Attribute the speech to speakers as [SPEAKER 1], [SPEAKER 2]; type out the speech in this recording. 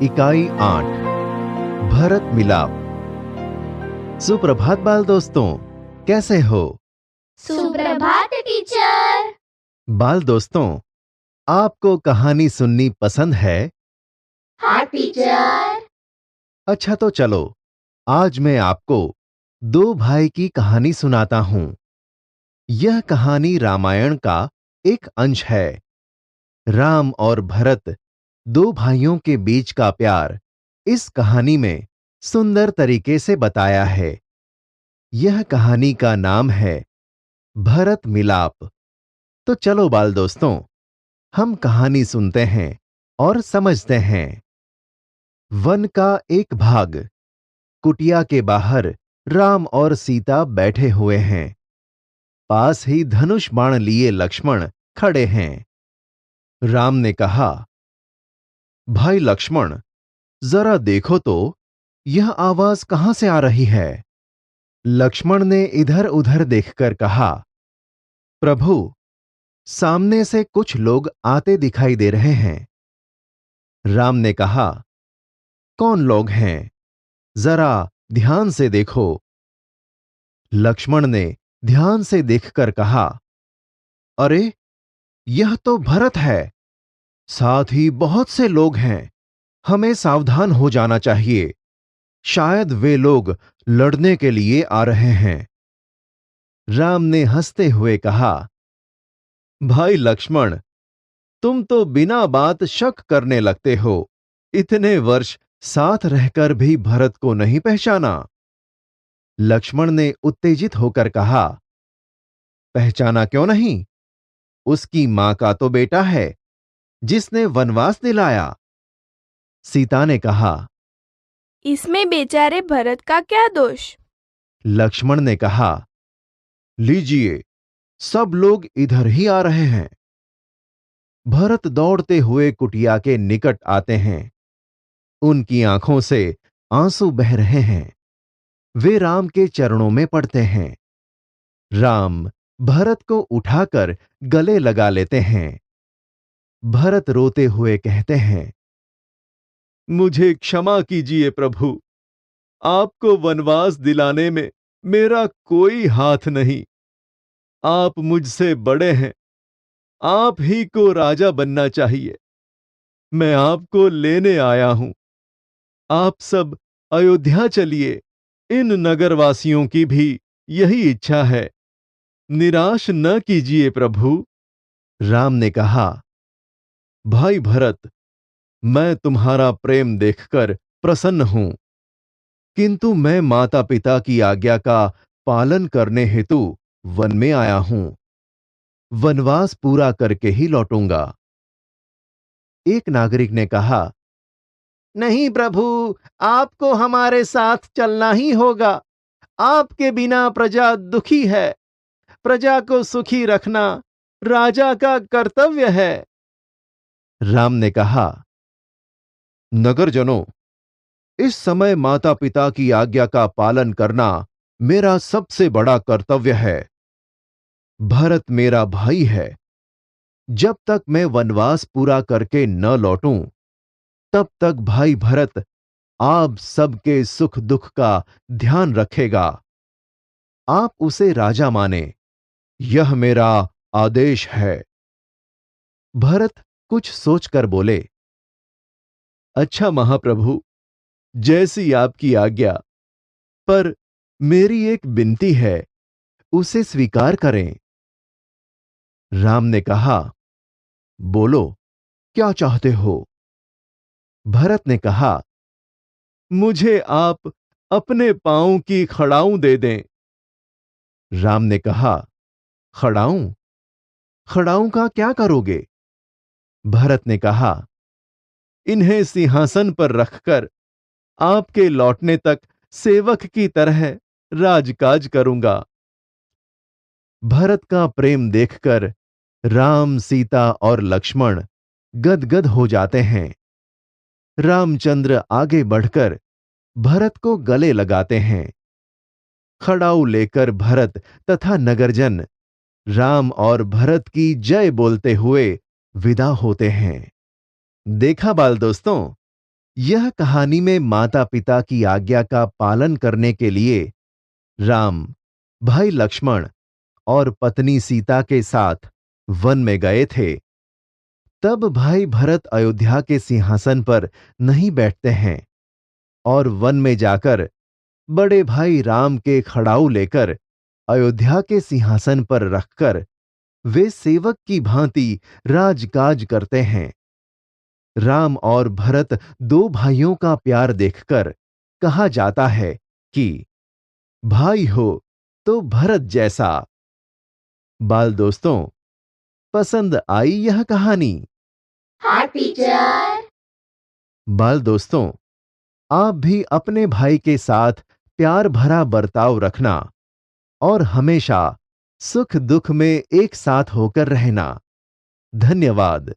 [SPEAKER 1] इकाई 8 भरत मिलाप। सुप्रभात बाल दोस्तों, कैसे हो?
[SPEAKER 2] सुप्रभात टीचर।
[SPEAKER 1] बाल दोस्तों, आपको कहानी सुननी पसंद है?
[SPEAKER 2] हाँ टीचर।
[SPEAKER 1] अच्छा तो चलो, आज मैं आपको दो भाई की कहानी सुनाता हूं। यह कहानी रामायण का एक अंश है। राम और भरत, दो भाइयों के बीच का प्यार इस कहानी में सुंदर तरीके से बताया है। यह कहानी का नाम है भरत मिलाप। तो चलो बाल दोस्तों, हम कहानी सुनते हैं और समझते हैं। वन का एक भाग। कुटिया के बाहर राम और सीता बैठे हुए हैं। पास ही धनुष बाण लिए लक्ष्मण खड़े हैं। राम ने कहा, भाई लक्ष्मण, जरा देखो तो, यह आवाज कहां से आ रही है? लक्ष्मण ने इधर उधर देखकर कहा, प्रभु, सामने से कुछ लोग आते दिखाई दे रहे हैं। राम ने कहा, कौन लोग हैं? जरा ध्यान से देखो। लक्ष्मण ने ध्यान से देखकर कहा, अरे, यह तो भरत है। साथ ही बहुत से लोग हैं। हमें सावधान हो जाना चाहिए। शायद वे लोग लड़ने के लिए आ रहे हैं। राम ने हंसते हुए कहा, भाई लक्ष्मण, तुम तो बिना बात शक करने लगते हो। इतने वर्ष साथ रहकर भी भरत को नहीं पहचाना? लक्ष्मण ने उत्तेजित होकर कहा, पहचाना क्यों नहीं? उसकी मां का तो बेटा है, जिसने वनवास दिलाया। सीता ने कहा,
[SPEAKER 3] इसमें बेचारे भरत का क्या दोष?
[SPEAKER 1] लक्ष्मण ने कहा, लीजिए, सब लोग इधर ही आ रहे हैं। भरत दौड़ते हुए कुटिया के निकट आते हैं। उनकी आंखों से आंसू बह रहे हैं। वे राम के चरणों में पड़ते हैं। राम भरत को उठाकर गले लगा लेते हैं। भरत रोते हुए कहते हैं, मुझे क्षमा कीजिए प्रभु। आपको वनवास दिलाने में मेरा कोई हाथ नहीं। आप मुझसे बड़े हैं। आप ही को राजा बनना चाहिए। मैं आपको लेने आया हूं। आप सब अयोध्या चलिए। इन नगरवासियों की भी यही इच्छा है। निराश न कीजिए प्रभु। राम ने कहा, भाई भरत, मैं तुम्हारा प्रेम देखकर प्रसन्न हूं, किंतु मैं माता पिता की आज्ञा का पालन करने हेतु वन में आया हूं। वनवास पूरा करके ही लौटूंगा। एक नागरिक ने कहा, नहीं प्रभु, आपको हमारे साथ चलना ही होगा। आपके बिना प्रजा दुखी है। प्रजा को सुखी रखना राजा का कर्तव्य है। राम ने कहा, नगरजनों, इस समय माता पिता की आज्ञा का पालन करना मेरा सबसे बड़ा कर्तव्य है। भरत मेरा भाई है। जब तक मैं वनवास पूरा करके न लौटूं, तब तक भाई भरत आप सबके सुख दुख का ध्यान रखेगा। आप उसे राजा माने, यह मेरा आदेश है। भरत कुछ सोचकर बोले, अच्छा महाप्रभु, जैसी आपकी आज्ञा, पर मेरी एक विनती है, उसे स्वीकार करें। राम ने कहा, बोलो, क्या चाहते हो? भरत ने कहा, मुझे आप अपने पांव की खड़ाऊं दे दें। राम ने कहा, खड़ाऊं? खड़ाऊं का क्या करोगे? भरत ने कहा, इन्हें सिंहासन पर रखकर आपके लौटने तक सेवक की तरह राजकाज करूंगा। भरत का प्रेम देखकर राम, सीता और लक्ष्मण गदगद हो जाते हैं। रामचंद्र आगे बढ़कर भरत को गले लगाते हैं। खड़ाऊ लेकर भरत तथा नगरजन राम और भरत की जय बोलते हुए विदा होते हैं। देखा बाल दोस्तों, यह कहानी में माता पिता की आज्ञा का पालन करने के लिए राम, भाई लक्ष्मण और पत्नी सीता के साथ वन में गए थे। तब भाई भरत अयोध्या के सिंहासन पर नहीं बैठते हैं और वन में जाकर बड़े भाई राम के खड़ाऊ लेकर अयोध्या के सिंहासन पर रखकर वे सेवक की भांति राजकाज करते हैं। राम और भरत दो भाइयों का प्यार देखकर कहा जाता है कि भाई हो तो भरत जैसा। बाल दोस्तों, पसंद आई यह कहानी?
[SPEAKER 2] हाँ टीचर।
[SPEAKER 1] बाल दोस्तों, आप भी अपने भाई के साथ प्यार भरा बर्ताव रखना और हमेशा सुख दुख में एक साथ होकर रहना। धन्यवाद।